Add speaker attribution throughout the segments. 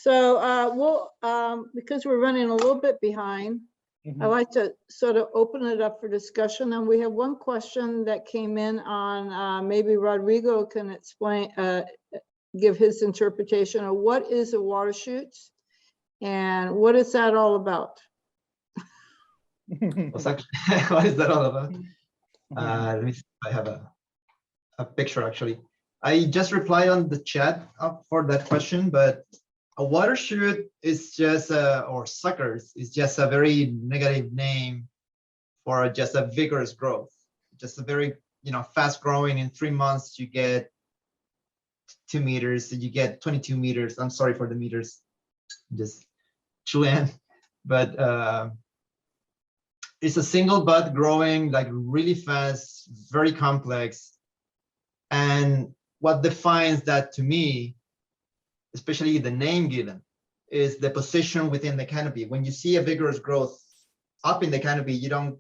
Speaker 1: So because we're running a little bit behind, I'd like to sort of open it up for discussion. And we have one question that came in on maybe Rodrigo can explain, give his interpretation of what is a water chute and what is that all about?
Speaker 2: What is that all about? Let me see if I have a picture actually. I just replied on the chat for that question, but a water chute is just or suckers is just a very negative name for just a vigorous growth. Just a very fast growing. In 3 months you get 2 meters, you get 22 meters. I'm sorry for the meters, just Chilean, but it's a single bud growing like really fast, very complex. And what defines that to me, especially the name given, is the position within the canopy. When you see a vigorous growth up in the canopy, you don't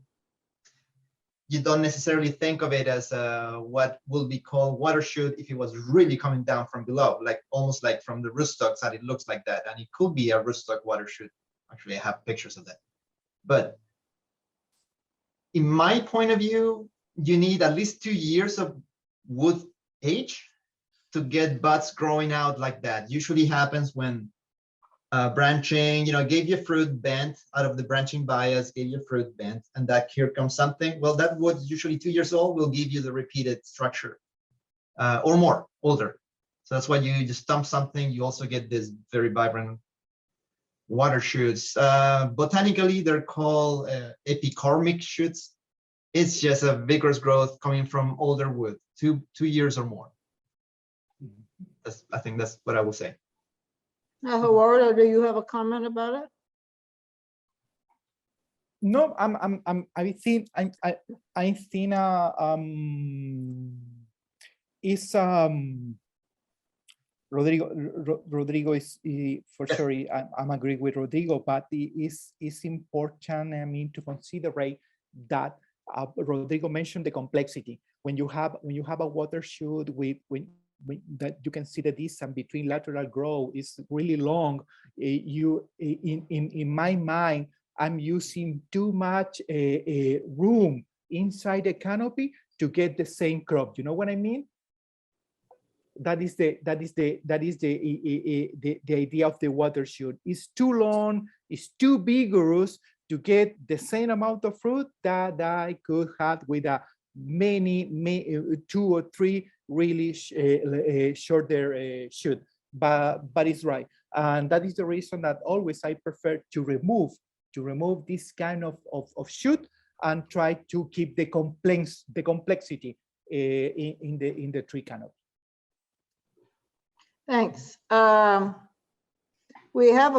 Speaker 2: necessarily think of it as what will be called water chute if it was really coming down from below, like almost like from the rootstock side, it looks like that. And it could be a rootstock water chute. Actually, I have pictures of that. But in my point of view, you need at least 2 years of wood age to get buds growing out like that. Usually happens when branching, gave you fruit bent out of the branching bias, gave you fruit bent, and that here comes something. Well, that wood, usually 2 years old, will give you the repeated structure or more, older. So that's why you just stump something, you also get this very vibrant water shoots. Botanically, they're called epicormic shoots. It's just a vigorous growth coming from older wood, 2 years or more. I think that's what I will say.
Speaker 1: Now, Gerardo, do you have a comment about it?
Speaker 3: No, I think it's Rodrigo is for sure. I'm agree with Rodrigo, but it's important. I mean, to consider that Rodrigo mentioned the complexity. When you have a water chute with that you can see the distance between lateral growth is really long. In my mind, I'm using too much room inside the canopy to get the same crop. You know what I mean? That is the idea of the water chute. It's too long, it's too vigorous to get the same amount of fruit that I could have with a many 2 or 3 really shorter shoot. But it's right, and that is the reason that always I prefer to remove this kind of shoot and try to keep the complexity in the tree canopy.
Speaker 1: Thanks. We have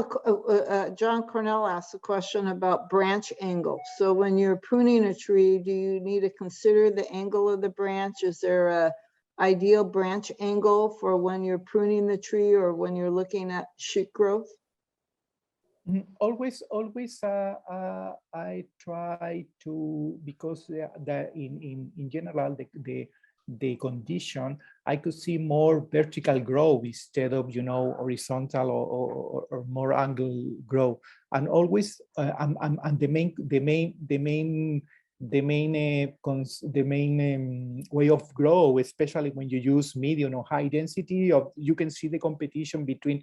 Speaker 1: John Cornell asked a question about branch angle. So when you're pruning a tree, do you need to consider the angle of the branch? Is there a ideal branch angle for when you're pruning the tree or when you're looking at shoot growth?
Speaker 3: Always I try to, because in general the condition, I could see more vertical growth instead of horizontal or more angle growth, and always and the main way of grow, especially when you use medium or high density, you can see the competition between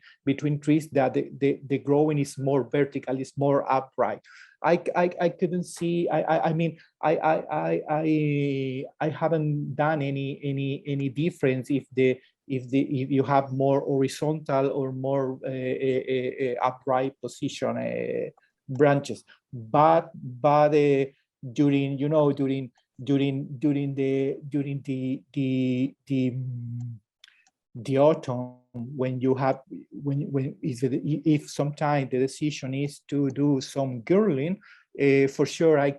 Speaker 3: trees that the growing is more vertical, is more upright. I couldn't see. I mean I haven't done any difference if you have more horizontal or more upright position branches, but during the autumn, when if sometimes the decision is to do some girdling, for sure I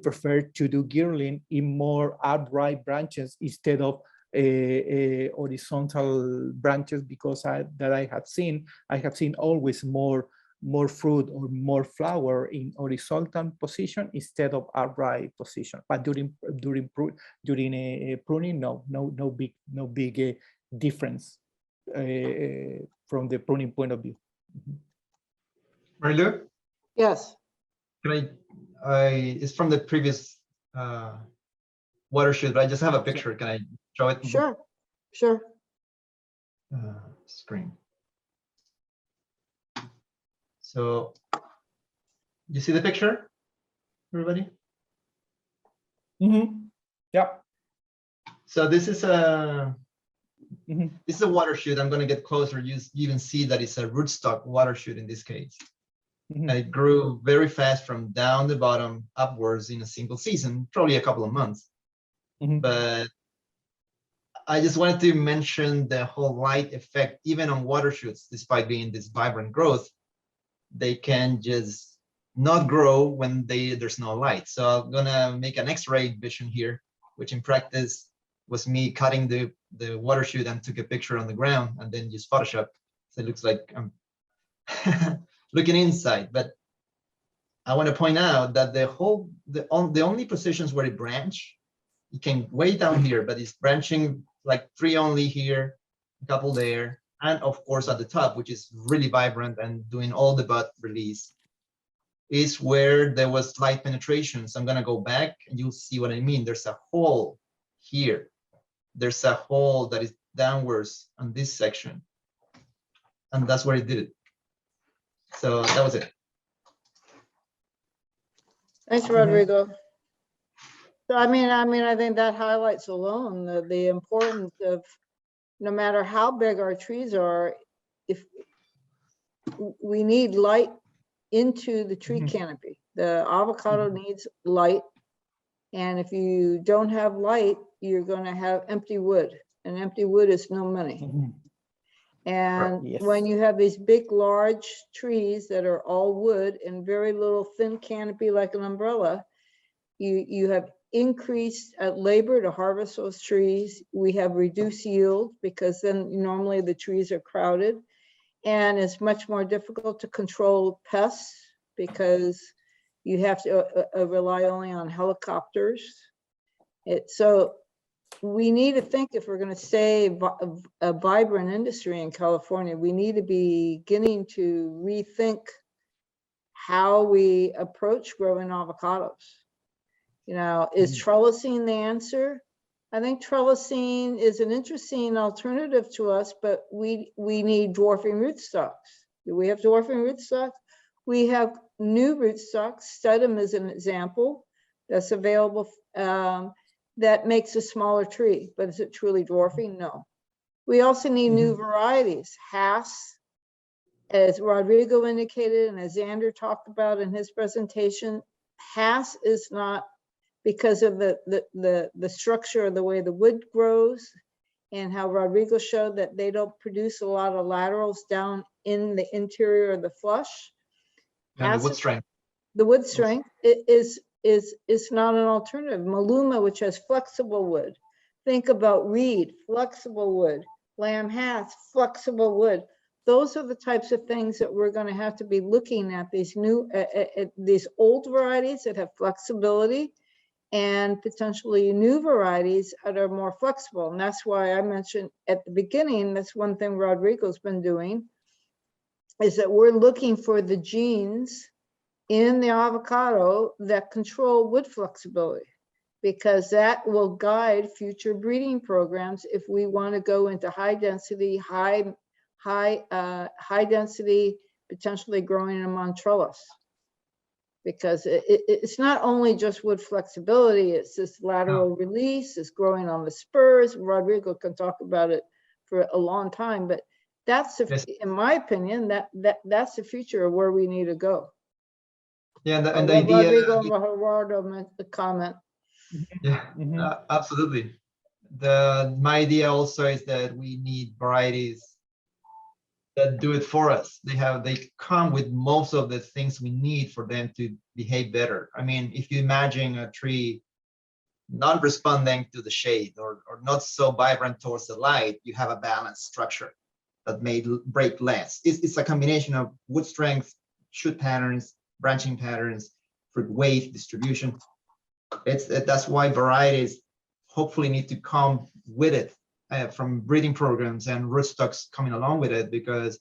Speaker 3: prefer to do girdling in more upright branches instead of horizontal branches, because I have seen always more fruit or more flower in horizontal position instead of upright position. But during pruning, no big difference. from the pruning point of view.
Speaker 2: Marilu,
Speaker 1: Yes,
Speaker 2: can it's from the previous watershed, but I just have a picture. Can I show it?
Speaker 1: sure, sure.
Speaker 2: Screen. So you see the picture, everybody?
Speaker 3: Yeah.
Speaker 2: So this is a watershed. I'm going to get closer. You even see that it's a rootstock watershed in this case. And it grew very fast from down the bottom upwards in a single season, probably a couple of months. But I just wanted to mention the whole light effect, even on watersheds, despite being this vibrant growth, they can just not grow when there's no light. So I'm gonna make an X-ray vision here, which in practice was me cutting the watershed and took a picture on the ground and then use Photoshop. So it looks like I'm looking inside. But I want to point out that the only positions where it branch, it came way down here, but it's branching like 3 only here, a couple there, and of course at the top, which is really vibrant and doing all the bud release, is where there was light penetration. So I'm gonna go back and you'll see what I mean. There's a hole here. There's a hole that is downwards on this section. And that's where it did it. So that was it.
Speaker 1: Thanks, Rodrigo. So I mean, I think that highlights alone the importance of, no matter how big our trees are, if we need light into the tree canopy. The avocado needs light. And if you don't have light, you're going to have empty wood, and empty wood is no money. And when you have these big, large trees that are all wood and very little thin canopy like an umbrella, you have increased labor to harvest those trees. We have reduced yield because then normally the trees are crowded, and it's much more difficult to control pests because you have to rely only on helicopters. So we need to think, if we're going to stay a vibrant industry in California, we need to be beginning to rethink how we approach growing avocados. You know, is trellising the answer? I think trellising is an interesting alternative to us, but we need dwarfing rootstocks. Do we have dwarfing rootstocks? We have new rootstocks. Studum is an example that's available that makes a smaller tree, but is it truly dwarfing? No. We also need new varieties. Hass, as Rodrigo indicated and as Xander talked about in his presentation, Hass is not, because of the structure of the way the wood grows and how Rodrigo showed that they don't produce a lot of laterals down in the interior of the flush.
Speaker 2: And the wood strength.
Speaker 1: The wood strength is not an alternative. Maluma, which has flexible wood. Think about reed, flexible wood. Lamb Hass, flexible wood. Those are the types of things that we're going to have to be looking at, these new, these old varieties that have flexibility, and potentially new varieties that are more flexible. And that's why I mentioned at the beginning, that's one thing Rodrigo's been doing, is that we're looking for the genes in the avocado that control wood flexibility, because that will guide future breeding programs if we want to go into high density, potentially growing them on trellis. Because it's not only just wood flexibility, it's this lateral release, it's growing on the spurs. Rodrigo can talk about it for a long time, but that's, in my opinion, that's the future of where we need to go.
Speaker 2: Yeah, and the idea.
Speaker 1: Rodrigo and Gerardo meant the comment.
Speaker 2: Yeah, absolutely. My idea also is that we need varieties that do it for us. They come with most of the things we need for them to behave better. I mean, if you imagine a tree not responding to the shade or not so vibrant towards the light, you have a balanced structure that may break less. It's a combination of wood strength, shoot patterns, branching patterns, fruit weight distribution. That's why varieties hopefully need to come with it from breeding programs and rootstocks coming along with it, because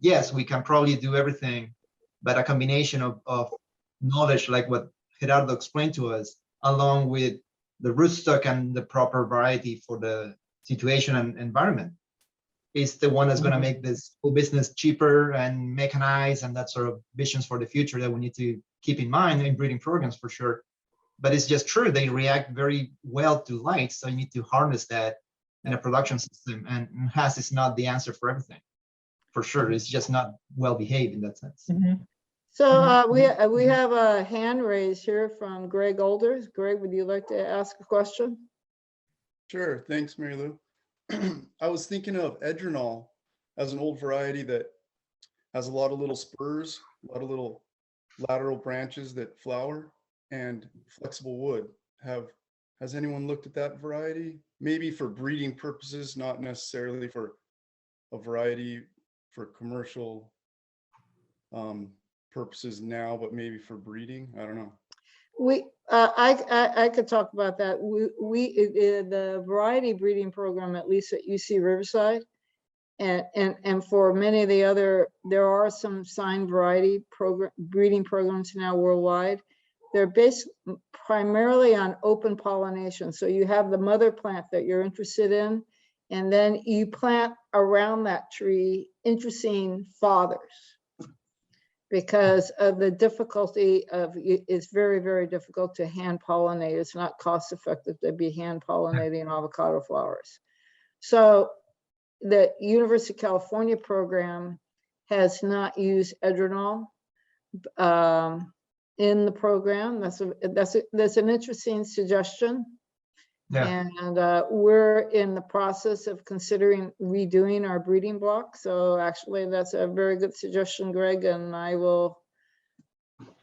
Speaker 2: yes, we can probably do everything, but a combination of knowledge, like what Gerardo explained to us, along with the rootstock and the proper variety for the situation and environment, is the one that's going to make this whole business cheaper and mechanized, and that sort of visions for the future that we need to keep in mind in breeding programs for sure. But it's just true, they react very well to light, so you need to harness that in a production system, and Vase is not the answer for everything. For sure, it's just not well behaved in that sense.
Speaker 1: So we have a hand raised here from Greg Olders. Greg, would you like to ask a question?
Speaker 4: Sure, thanks, Mary Lou. I was thinking of Edronol as an old variety that has a lot of little spurs, a lot of little lateral branches that flower, and flexible wood. Has anyone looked at that variety? Maybe for breeding purposes, not necessarily for a variety for commercial purposes now, but maybe for breeding. I don't know.
Speaker 1: I could talk about that. The variety breeding program, at least at UC Riverside, and for many of the other, there are some signed variety breeding programs now worldwide. They're based primarily on open pollination. So you have the mother plant that you're interested in, and then you plant around that tree interesting fathers. Because of the difficulty of, it's very, very difficult to hand pollinate. It's not cost effective to be hand pollinating avocado flowers. So the University of California program has not used Edronol in the program. That's an interesting suggestion. Yeah. And we're in the process of considering redoing our breeding block. So actually that's a very good suggestion, Greg, and I will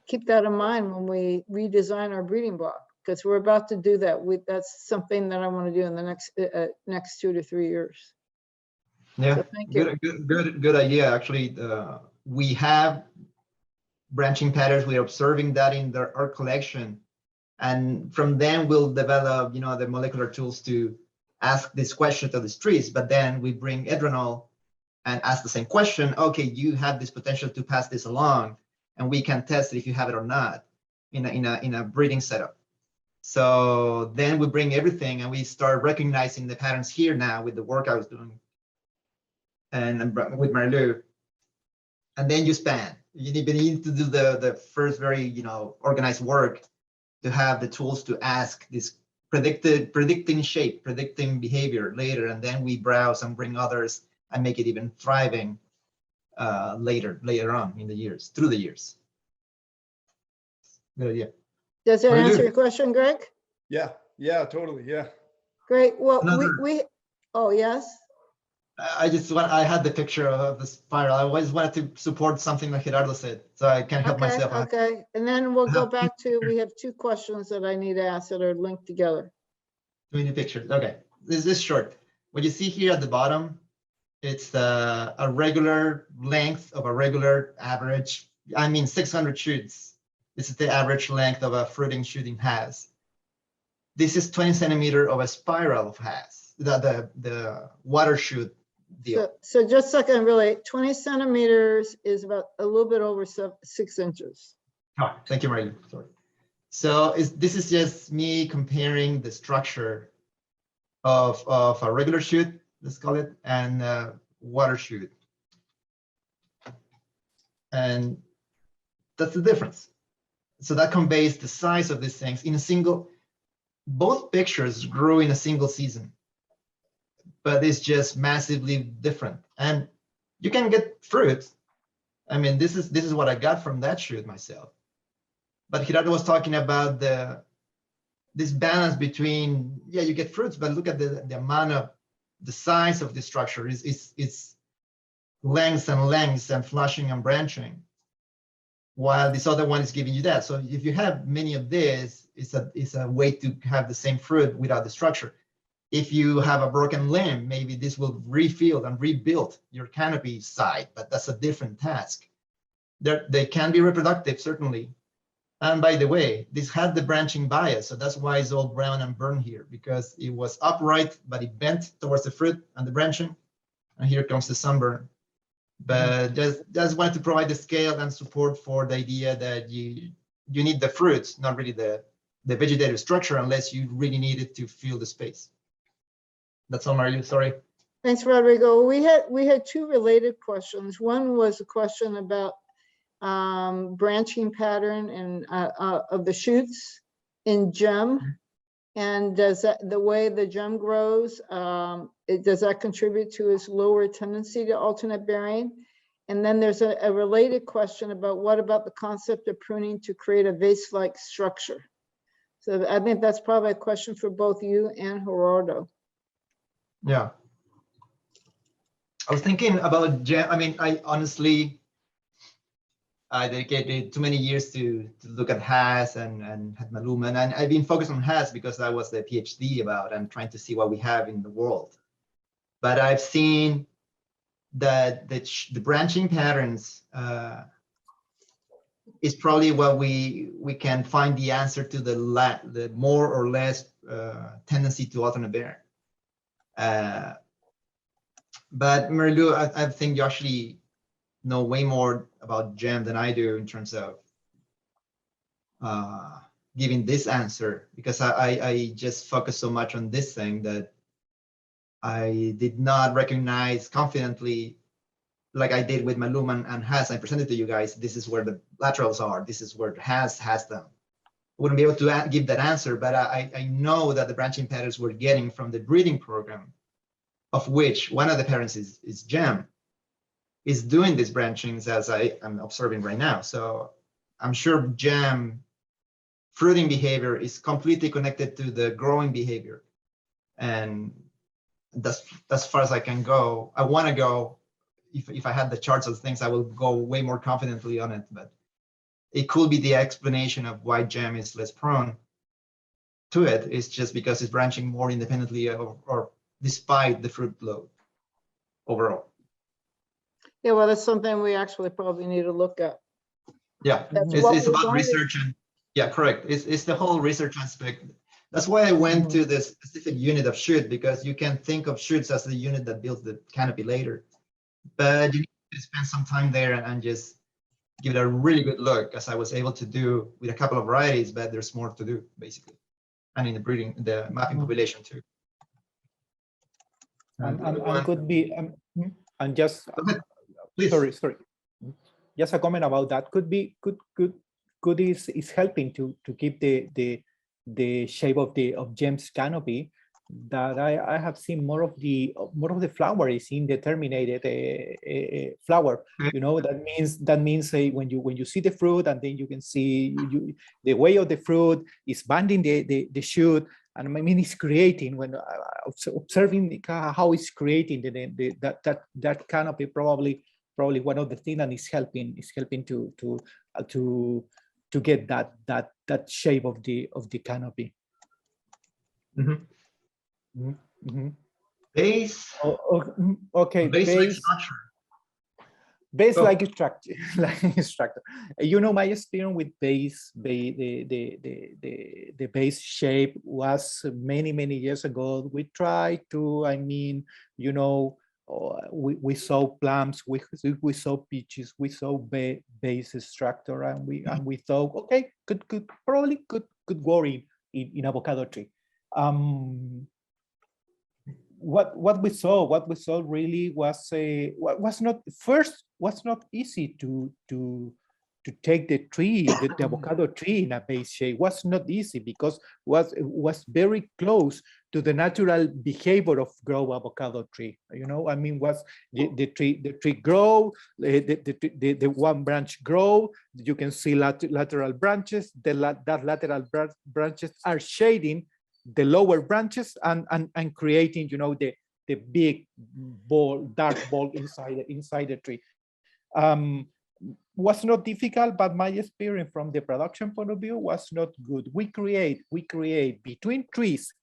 Speaker 1: keep that in mind when we redesign our breeding block, because we're about to do that. That's something that I want to do in the next 2 to 3 years.
Speaker 2: Yeah,
Speaker 1: so thank you.
Speaker 2: Good idea. Actually, we have branching patterns. We're observing that in our collection. And from then we'll develop, the molecular tools to ask this question to these trees. But then we bring Edronol and ask the same question. Okay, you have this potential to pass this along, and we can test if you have it or not in a breeding setup. So then we bring everything and we start recognizing the patterns here now with the work I was doing and with Mary Lou. And then you span. You need to do the first very organized work to have the tools to ask this predicting shape, predicting behavior later, and then we browse and bring others and make it even thriving later on in the years, through the years. Good idea.
Speaker 1: Does that answer your question, Greg?
Speaker 4: Yeah, totally, yeah.
Speaker 1: Great. Well, oh yes.
Speaker 2: I had the picture of the spiral. I always wanted to support something that Gerardo said, so I can't help myself.
Speaker 1: Okay, and then we'll go back to, we have 2 questions that I need to ask that are linked together.
Speaker 2: Too many pictures. Okay, this is short. What you see here at the bottom, it's a regular length of a regular average. 600 shoots. This is the average length of a fruiting shooting has. This is 20 centimeter of a spiral of has. The water shoot deal.
Speaker 1: So just a second, really, 20 centimeters is about a little bit over 6 inches.
Speaker 2: Oh, thank you, Marie. Sorry. So this is just me comparing the structure of a regular shoot, let's call it, and water shoot. And that's the difference. So that conveys the size of these things in a single, both pictures grew in a single season, but it's just massively different. And you can get fruit. This is what I got from that shoot myself. But Gerardo was talking about this balance between, you get fruits, but look at the amount of the size of the structure is lengths and flushing and branching, while this other one is giving you that. So if you have many of this, it's a way to have the same fruit without the structure. If you have a broken limb, maybe this will refill and rebuild your canopy side, but that's a different task. They can be reproductive, certainly, And by the way, this had the branching bias, so that's why it's all brown and burned here, because it was upright, but it bent towards the fruit and the branching. And here comes the sunburn. But just wanted to provide the scale and support for the idea that you need the fruits, not really the vegetative structure, unless you really need it to fill the space. That's all, Mario. Sorry.
Speaker 1: Thanks, Rodrigo. We had two related questions. One was a question about branching pattern and of the shoots in gem, and does that, the way the gem grows, does that contribute to its lower tendency to alternate bearing? And then there's a related question about what about the concept of pruning to create a vase-like structure? So I think that's probably a question for both you and Gerardo.
Speaker 2: Yeah. I was thinking about gem. I mean, I honestly, I dedicated too many years to look at Vase and had Maluma, and I've been focused on Vase because that was the PhD about and trying to see what we have in the world. But I've seen that the branching patterns is probably what we can find the answer to the more or less tendency to alternate bearing. But Marilu, I think you actually know way more about gem than I do in terms of giving this answer, because I just focus so much on this thing that I did not recognize confidently, like I did with Maluma and Vase. I presented to you guys, this is where the laterals are, this is where Vase has them. I wouldn't be able to give that answer, but I know that the branching patterns we're getting from the breeding program, of which one of the parents is gem, is doing these branchings as I'm observing right now. So I'm sure gem fruiting behavior is completely connected to the growing behavior. And that's as far as I can go. I want to go, if I had the charts of things, I will go way more confidently on it, but it could be the explanation of why gem is less prone to it. It's just because it's branching more independently or despite the fruit load overall.
Speaker 1: Yeah, well, that's something we actually probably need to look at.
Speaker 2: Yeah, it's about research and yeah, correct. It's the whole research aspect. That's why I went to the specific unit of shoot, because you can think of shoots as the unit that builds the canopy later, but you need to spend some time there and just give it a really good look, as I was able to do with a couple of varieties, but there's more to do basically, and in the breeding, the mapping population too.
Speaker 3: And could be and just
Speaker 2: Please.
Speaker 3: sorry, just a comment about that. Could is helping to keep the shape of gem's canopy, that I have seen more of the flower is indeterminate flower. You know, that means when you see the fruit, and then you can see the way of the fruit is banding the shoot, and I mean it's creating, when observing how it's creating that canopy, probably one of the things that is helping to get that shape of the canopy.
Speaker 2: Base.
Speaker 3: Okay.
Speaker 2: Base structure.
Speaker 3: Base like structure. You know, my experience with base, the base shape was many years ago. We tried to, you know, we saw plums, we saw peaches, we saw base structure, and we thought, okay, could worry in avocado tree. What we saw really was not easy to take the tree, the avocado tree in a base shape. Was not easy because was very close to the natural behavior of grow avocado tree. You know, I mean, was the tree grow, the one branch grow. You can see lateral branches. That lateral branches are shading the lower branches and creating, you know, the big ball, dark ball inside the tree. Was not difficult, but my experience from the production point of view was not good. We create between trees.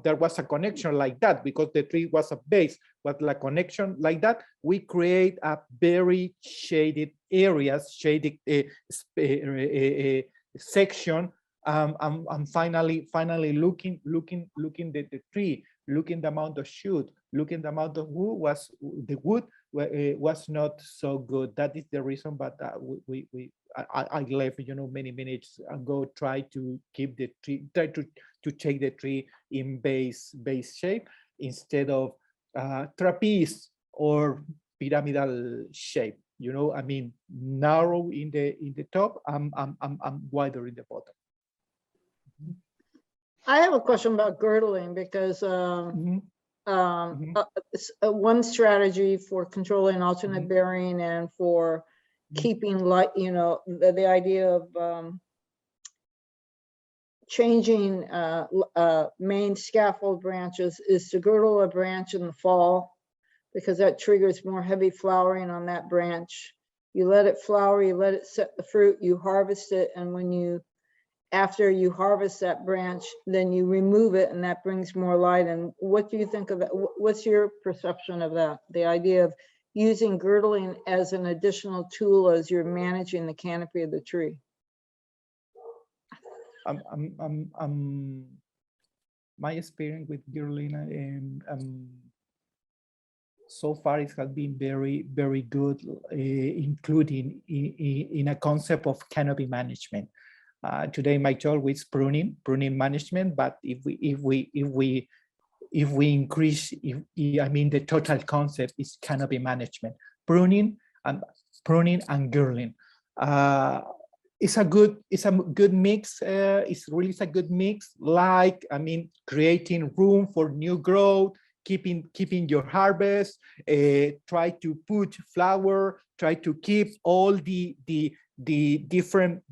Speaker 3: There was a connection like that because the tree was a base, but a connection like that, we create a very shaded areas, shaded section, and finally looking the tree, looking the amount of shoot, looking the amount of wood was not so good. That is the reason. But I left, many minutes ago, try to keep the tree, try to take the tree in base shape instead of trapeze or pyramidal shape. I mean, narrow in the top, I'm wider in the bottom.
Speaker 1: I have a question about girdling because one strategy for controlling alternate bearing and for keeping light, the idea of changing main scaffold branches is to girdle a branch in the fall, because that triggers more heavy flowering on that branch. You let it flower, you let it set the fruit, you harvest it, and after you harvest that branch, then you remove it, and that brings more light. And what do you think of that? What's your perception of that? The idea of using girdling as an additional tool as you're managing the canopy of the tree.
Speaker 3: My experience with girdling, so far it has been very, very good, including in a concept of canopy management. Today my talk is pruning management, but if we increase, I mean, the total concept is canopy management, pruning and girdling. It's a good mix. It's really a good mix. Like, I mean, creating room for new growth, keeping your harvest, try to put flower, try to keep all the different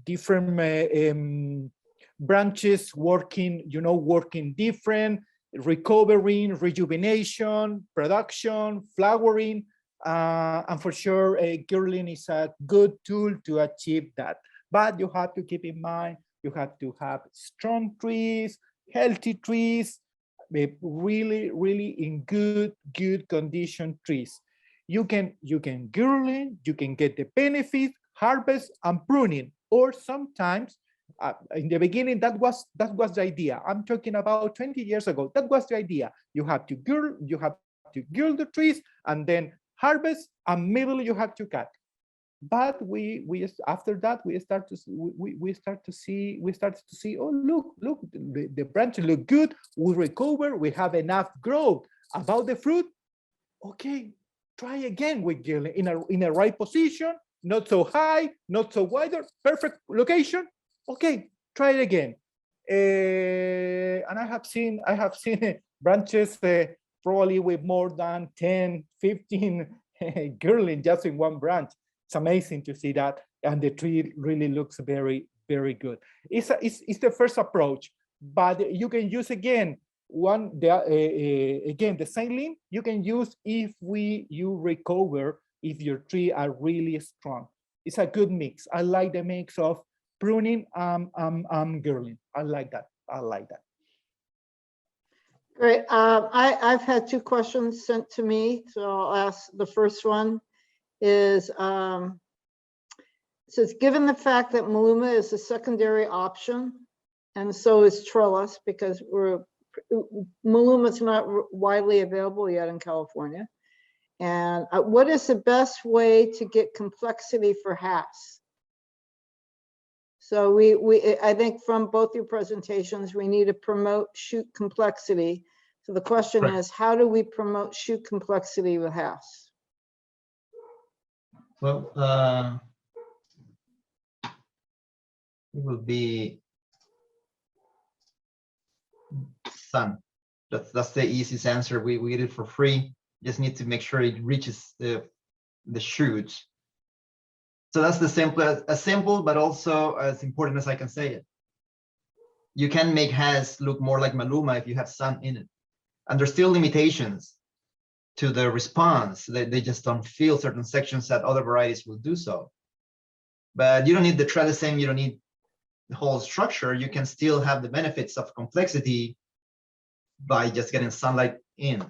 Speaker 3: branches working, working different, recovering, rejuvenation, production, flowering, and for sure, girdling is a good tool to achieve that. But you have to keep in mind, you have to have strong trees, healthy trees, really in good condition trees. You can girdling, you can get the benefit, harvest and pruning, or sometimes in the beginning that was the idea. I'm talking about 20 years ago. That was the idea. You have to girdle the trees and then harvest, and middle you have to cut. But after that we started to see, oh, look, the branches look good, we recover, we have enough growth. About the fruit, okay, try again with girdling in a right position, not so high, not so wider, perfect location. Okay, try it again. And I have seen branches probably with more than 10, 15 girdling just in one branch. It's amazing to see that, and the tree really looks very, very good. It's the first approach, but you can use again the same limb. You can use if you recover, if your tree are really strong. It's a good mix. I like the mix of pruning and girdling. I like that.
Speaker 1: Great. I've had two questions sent to me, so I'll ask. The first one is, says, given the fact that Maluma is a secondary option, and so is trellis, because Maluma's not widely available yet in California. And what is the best way to get complexity for Vase? So I think from both your presentations, we need to promote shoot complexity. So the question is, how do we promote shoot complexity with Vase?
Speaker 2: Well, it will be sun. That's the easiest answer. We get it for free. Just need to make sure it reaches the shoots. So that's the simple, but also as important as I can say it. You can make Vase look more like Maluma if you have sun in it. And there's still limitations to the response. They just don't feel certain sections that other varieties will do so. But you don't need the trellising, you don't need the whole structure. You can still have the benefits of complexity by just getting sunlight in.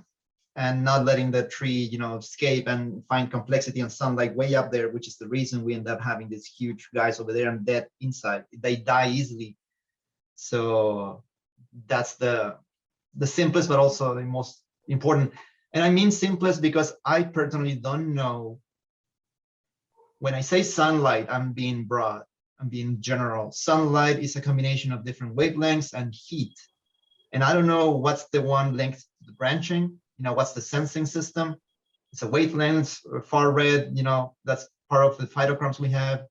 Speaker 2: and not letting the tree, escape and find complexity and sunlight way up there, which is the reason we end up having these huge guys over there and dead inside. They die easily. So that's the simplest, but also the most important. And I mean simplest because I personally don't know. When I say sunlight, I'm being broad, I'm being general. Sunlight is a combination of different wavelengths and heat. And I don't know what's the one linked to the branching, what's the sensing system. It's a wavelength, far red, that's part of the phytochromes we have,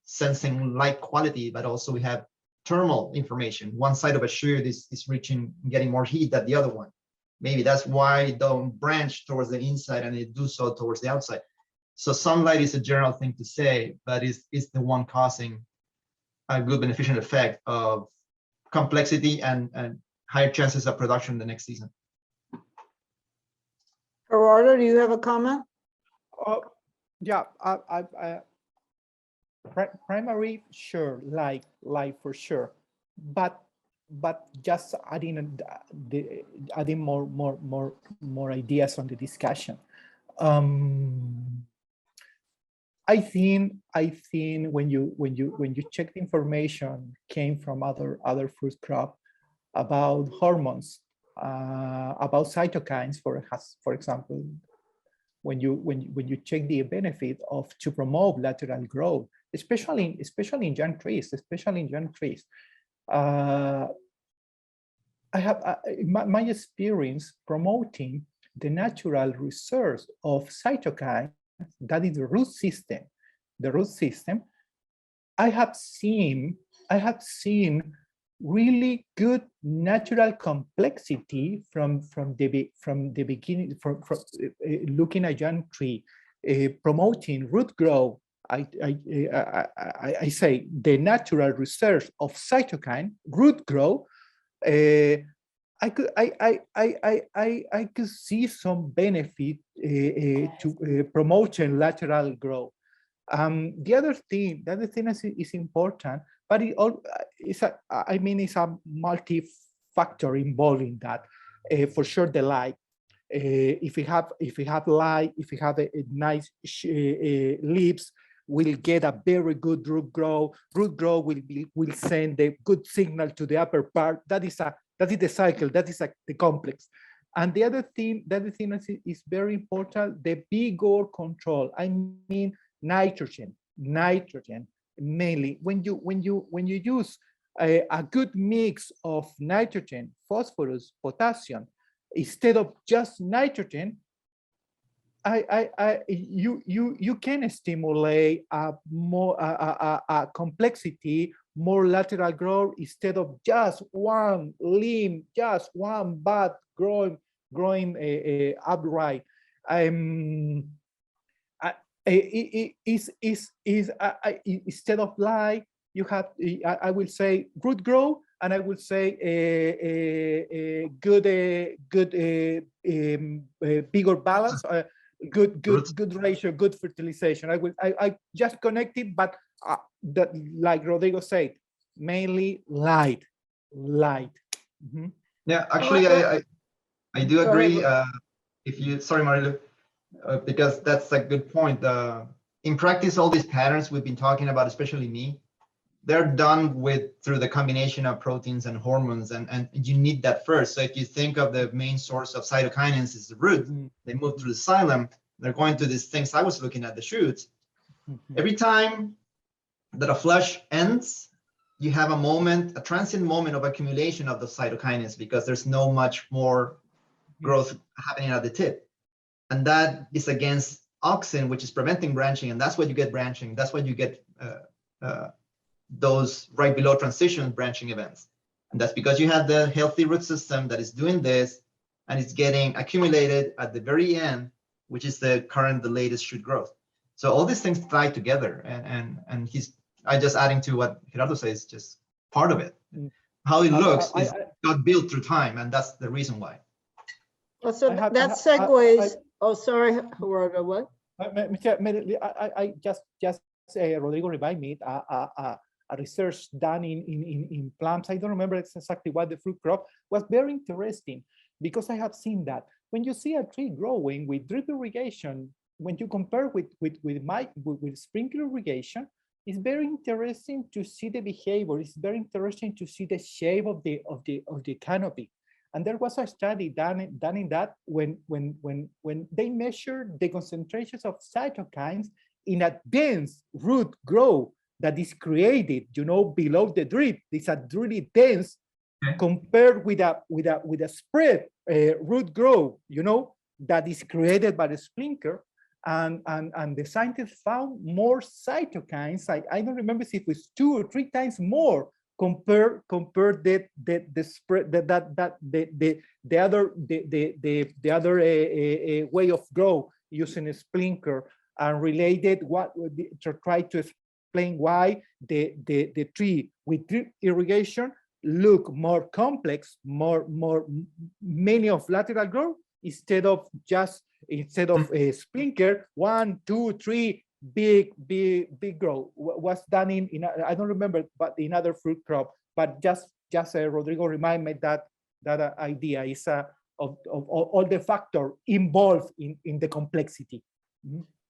Speaker 2: sensing light quality, but also we have thermal information. One side of a shoot is getting more heat than the other one. Maybe that's why it don't branch towards the inside and it do so towards the outside. So sunlight is a general thing to say, but it's the one causing a good beneficial effect of complexity and higher chances of production the next season.
Speaker 1: Gerardo, do you have a comment?
Speaker 3: Yeah, primary, sure, like for sure, but just adding more ideas on the discussion. I think when you check the information came from other fruit crop about hormones, about cytokines, for example, when you check the benefit to promote lateral growth, especially in young trees, I have my experience promoting the natural resource of cytokines, that is the root system. I have seen really good natural complexity from the beginning, from looking at young tree, promoting root growth. I say the natural research of cytokine root growth. I could see some benefit to promoting lateral growth. The other thing is important, but it's a multi-factor involving that. For sure, the light. If we have light, if we have a nice leaves, we'll get a very good root growth. Root growth will send a good signal to the upper part. That is the cycle. That is the complex. And the other thing is very important, the vigor control. I mean nitrogen mainly. When you use a good mix of nitrogen, phosphorus, potassium, instead of just nitrogen, you can stimulate a complexity, more lateral growth, instead of just one limb, just one bud growing upright. Instead of light, you have, I will say, root growth, and I will say a good bigger balance, good ratio, good fertilization. I just connected, but that, like Rodrigo said, mainly light. Mm-hmm.
Speaker 2: Yeah, actually, I do agree. Sorry, Marilu, because that's a good point. In practice, all these patterns we've been talking about, especially me, they're done through the combination of proteins and hormones, and you need that first. So if you think of the main source of cytokinins is the root, they move through the xylem, they're going to these things. I was looking at the shoots. Every time that a flush ends, you have a transient moment of accumulation of the cytokinins, because there's no much more growth happening at the tip. And that is against auxin, which is preventing branching, and that's what you get branching. That's what you get those right below transition branching events. And that's because you have the healthy root system that is doing this, and it's getting accumulated at the very end, which is the latest shoot growth. So all these things tie together, and I just adding to what Gerardo says, just part of it. How it looks is got built through time, and that's the reason why.
Speaker 1: Well, so that segues. Oh, sorry, Gerardo, what?
Speaker 3: I just Rodrigo remind me a research done in plants. I don't remember exactly what the fruit crop was. Very interesting, because I have seen that when you see a tree growing with drip irrigation, when you compare with sprinkler irrigation, it's very interesting to see the behavior. It's very interesting to see the shape of the canopy. And there was a study done in that when they measured the concentrations of cytokines in a dense root growth that is created, below the drip. It's a really dense compared with a spread root growth, that is created by the sprinkler. And the scientists found more cytokines. I don't remember if it was 2 or 3 times more compared the spread the other way of grow using a sprinkler, and related to try to explain why the tree with drip irrigation look more complex, many of lateral growth instead of a sprinkler, 1, 2, 3 big growth was done in I don't remember, but in other fruit crop. But just Rodrigo remind me that idea is of all the factor involved in the complexity.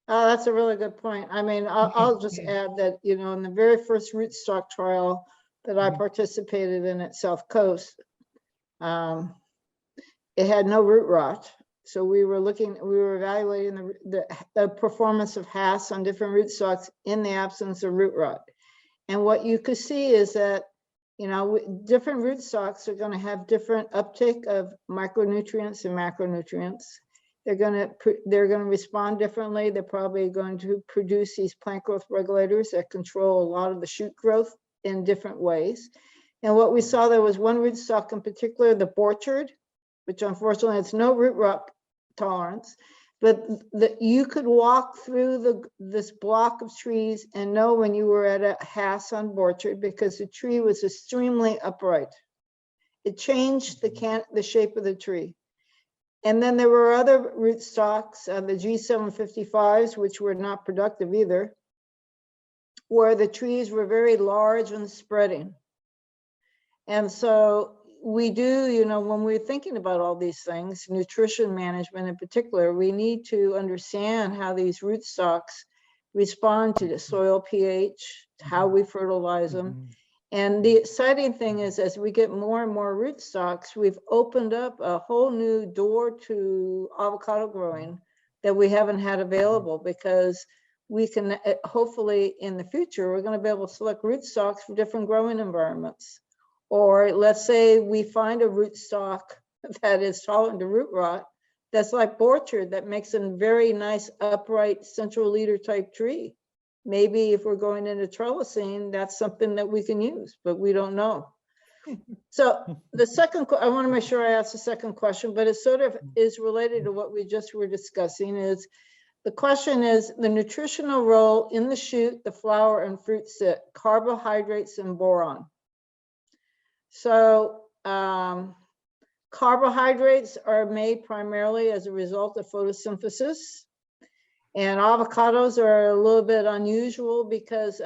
Speaker 1: Oh, that's a really good point. I mean, I'll just add that, in the very first rootstock trial that I participated in at South Coast, it had no root rot. So we were evaluating the performance of Hass on different rootstocks in the absence of root rot. And what you could see is that, different rootstocks are going to have different uptake of micronutrients and macronutrients. They're going to respond differently. They're probably going to produce these plant growth regulators that control a lot of the shoot growth in different ways. And what we saw, there was one rootstock in particular, the orchard, which unfortunately has no root rot tolerance, but you could walk through this block of trees and know when you were at a Hass on orchard, because the tree was extremely upright. It changed the shape of the tree. And then there were other rootstocks, the G755s, which were not productive either, where the trees were very large and spreading. And so we do, when we're thinking about all these things, nutrition management in particular, we need to understand how these rootstocks respond to the soil pH, how we fertilize them. And the exciting thing is, as we get more and more rootstocks, we've opened up a whole new door to avocado growing that we haven't had available, because we can, hopefully in the future, we're going to be able to select rootstocks for different growing environments. Or let's say we find a rootstock that is tolerant to root rot, that's like orchard, that makes a very nice upright central leader type tree. Maybe if we're going into trellising, that's something that we can use, but we don't know. So the second, I want to make sure I ask the second question, but it sort of is related to what we just were discussing. Is the question is the nutritional role in the shoot, the flower, and fruit set, carbohydrates and boron. So carbohydrates are made primarily as a result of photosynthesis. And avocados are a little bit unusual because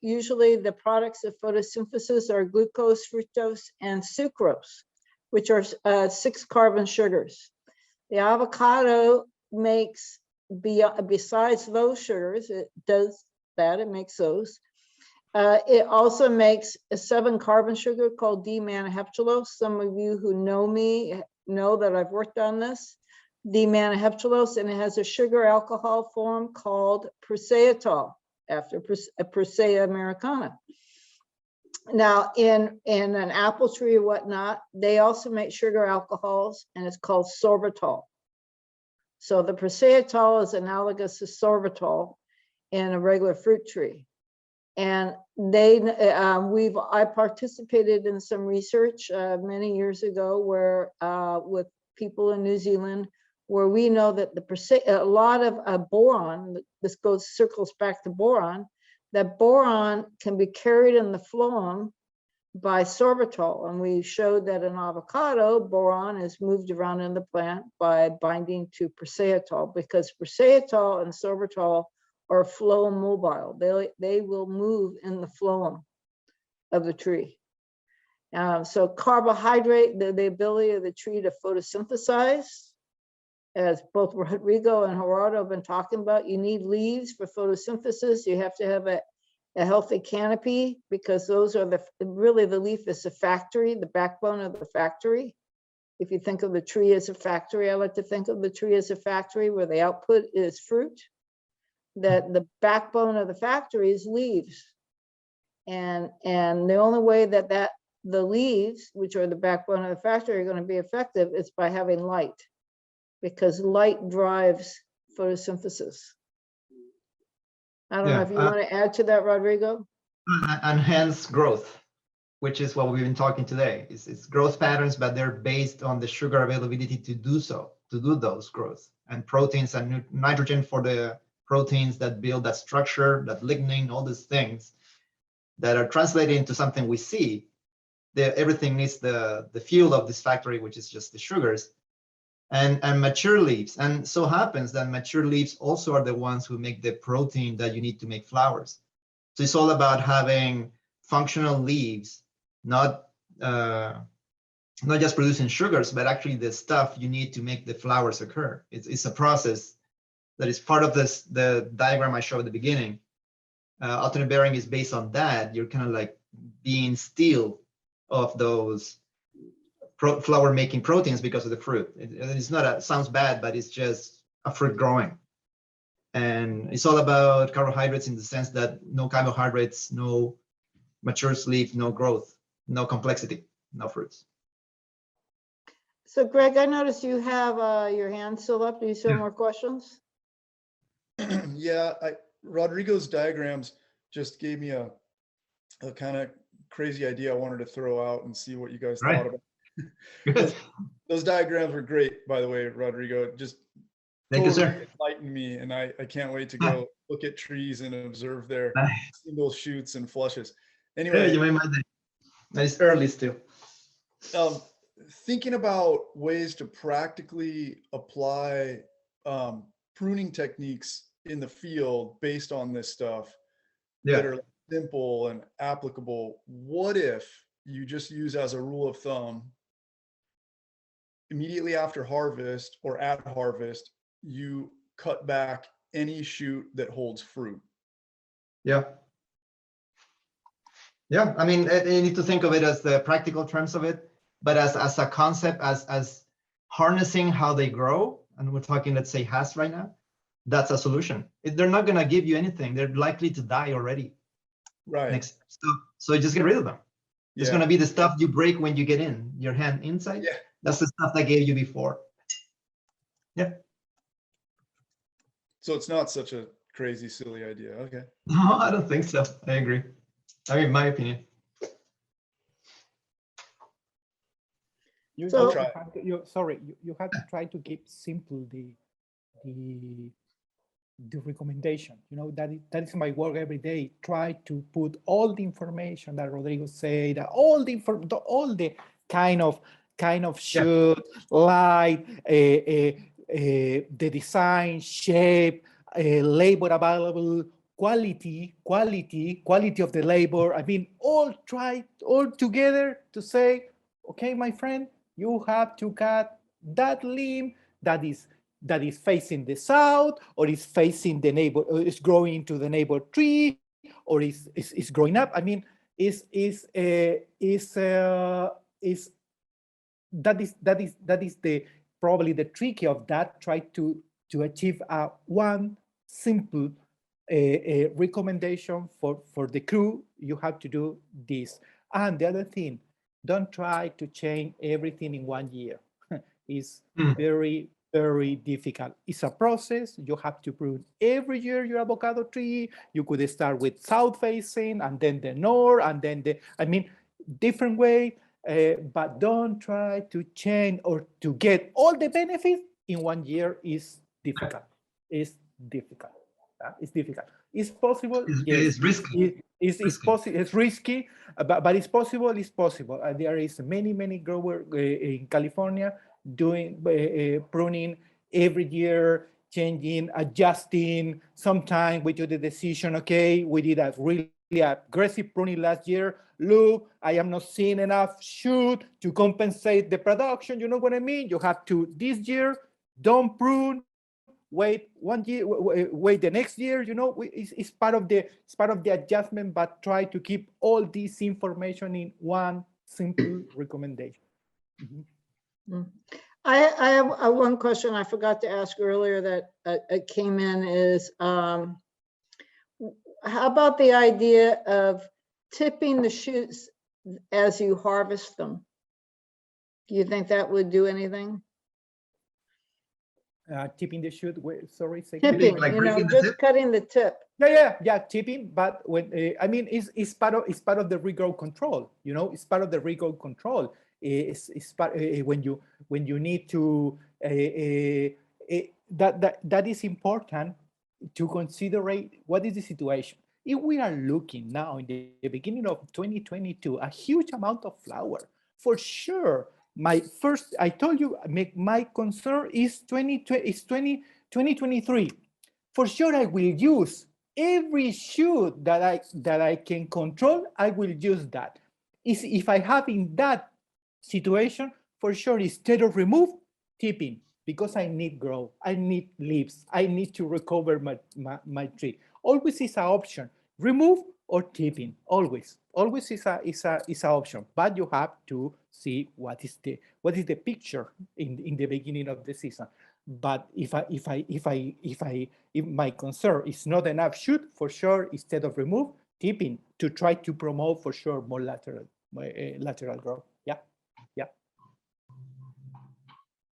Speaker 1: usually the products of photosynthesis are glucose, fructose, and sucrose, which are 6 carbon sugars. The avocado makes, besides those sugars, it does that, it makes those. It also makes a 7 carbon sugar called D-manaheptulose. Some of you who know me know that I've worked on this. D-manaheptulose, and it has a sugar alcohol form called prosaetol, after Persea americana. Now, in an apple tree or whatnot, they also make sugar alcohols, and it's called sorbitol. So the prosaetol is analogous to sorbitol in a regular fruit tree. And I participated in some research many years ago where with people in New Zealand, where we know that a lot of boron, this circles back to boron, that boron can be carried in the phloem by sorbitol. And we showed that in avocado, boron is moved around in the plant by binding to prosaetol, because prosaetol and sorbitol are phloem mobile. They will move in the phloem of the tree. So carbohydrate, the ability of the tree to photosynthesize, as both Rodrigo and Gerardo have been talking about, you need leaves for photosynthesis. You have to have a healthy canopy, because those are really the leaf is the factory, the backbone of the factory. If you think of the tree as a factory, I like to think of the tree as a factory where the output is fruit, that the backbone of the factory is leaves. And the only way that the leaves, which are the backbone of the factory, are going to be effective is by having light, because light drives photosynthesis. I don't know if you want to add to that, Rodrigo.
Speaker 2: And hence growth, which is what we've been talking today. It's growth patterns, but they're based on the sugar availability to do those growths, and proteins and nitrogen for the proteins that build that structure, that lignin, all these things that are translated into something we see. Everything needs the fuel of this factory, which is just the sugars and mature leaves. And so happens that mature leaves also are the ones who make the protein that you need to make flowers. So it's all about having functional leaves, not just producing sugars, but actually the stuff you need to make the flowers occur. It's a process that is part of the diagram I showed at the beginning. Alternate bearing is based on that. You're kind of like being still of those flower making proteins because of the fruit. It's not sounds bad, but it's just a fruit growing. And it's all about carbohydrates in the sense that no carbohydrates, no mature leaf, no growth, no complexity, no fruits.
Speaker 1: So Greg, I noticed you have your hand still up. Do you still have more questions?
Speaker 4: Yeah, Rodrigo's diagrams just gave me a kind of crazy idea I wanted to throw out and see what you guys thought about. Those diagrams were great, by the way, Rodrigo. Just
Speaker 2: Thank you, sir.
Speaker 4: Enlightened me, and I can't wait to go look at trees and observe their single shoots and flushes. Anyway,
Speaker 2: you made my day. It's early still.
Speaker 4: Thinking about ways to practically apply pruning techniques in the field based on this stuff that are simple and applicable. What if you just use as a rule of thumb, immediately after harvest or at harvest, you cut back any shoot that holds fruit?
Speaker 2: Yeah. I mean, you need to think of it as the practical terms of it, but as a concept, as harnessing how they grow. And we're talking, let's say, Has right now. That's a solution. They're not going to give you anything. They're likely to die already.
Speaker 4: Right.
Speaker 2: So just get rid of them. It's going to be the stuff you break when you get in your hand inside.
Speaker 4: Yeah.
Speaker 2: That's the stuff I gave you before. Yeah.
Speaker 4: So it's not such a crazy, silly idea. Okay.
Speaker 2: No, I don't think so. I agree. I mean, my opinion.
Speaker 3: You
Speaker 1: So-
Speaker 3: have to try to keep simple the recommendation. You know, that is my work every day. Try to put all the information that Rodrigo said, all the kind of shoot, light, the design, shape, labor available, quality of the labor. I mean, all together to say, okay, my friend, you have to cut that limb that is facing the south, or is facing the neighbor, or is growing into the neighbor tree, or is growing up. I mean, that is the probably the tricky of that. Try to achieve one simple recommendation for the crew. You have to do this. And the other thing, don't try to change everything in 1 year. It's very, very difficult. It's a process. You have to prune every year your avocado tree. You could start with south facing, and then the north, and then different way. But don't try to change or to get all the benefits in 1 year. Is difficult. It's difficult. It's difficult. It's possible.
Speaker 2: It's risky.
Speaker 3: It's possible. It's risky, but it's possible. It's possible. There is many growers in California doing pruning every year, changing, adjusting. Sometimes we do the decision. Okay, we did a really aggressive pruning last year. Look, I am not seeing enough shoot to compensate the production. You know what I mean? You have to this year don't prune, wait 1 year, wait the next year, you know, it's part of the adjustment, but try to keep all this information in one simple recommendation.
Speaker 1: I have one question I forgot to ask earlier that it came in is, how about the idea of tipping the shoots as you harvest them? Do you think that would do anything?
Speaker 3: Tipping the shoot, sorry, say
Speaker 1: Tipping,
Speaker 2: like
Speaker 1: you know,
Speaker 2: breaking the
Speaker 1: just
Speaker 2: tip?
Speaker 1: cutting the tip.
Speaker 3: yeah, tipping, but when I mean, it's part of the regrowth control, you know, it's part of the regrowth control. It's part when you need to that is important to consider what is the situation. If we are looking now in the beginning of 2022, a huge amount of flower, for sure. I told you, my concern is 2023. For sure, I will use every shoot that I can control. I will use that. If I have in that situation, for sure, instead of remove, tipping, because I need growth, I need leaves, I need to recover my tree. Always is an option, remove or tipping. Always is a option. But you have to see what is the picture in the beginning of the season. But if my concern is not enough shoot, for sure, instead of remove, tipping to try to promote for sure more lateral growth. Yeah.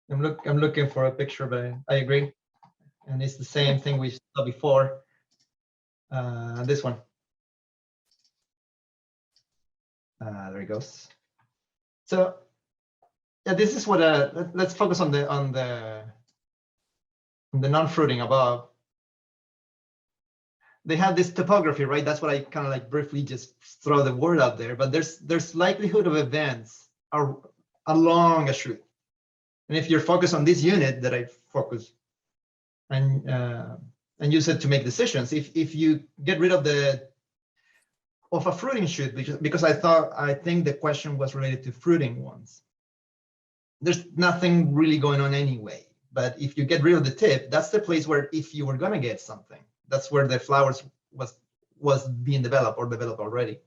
Speaker 2: I'm looking for a picture, but I agree, and it's the same thing we saw before. This one. There it goes. So yeah, this is what. Let's focus on the non-fruiting above. They have this topography, right? That's what I kind of like briefly just throw the word out there. But there's likelihood of events are along a shoot. And if you're focused on this unit that I focus and use it to make decisions, if you get rid of a fruiting shoot, because I think the question was related to fruiting ones. There's nothing really going on anyway. But if you get rid of the tip, that's the place where if you were gonna get something, that's where the flowers was being developed or developed already.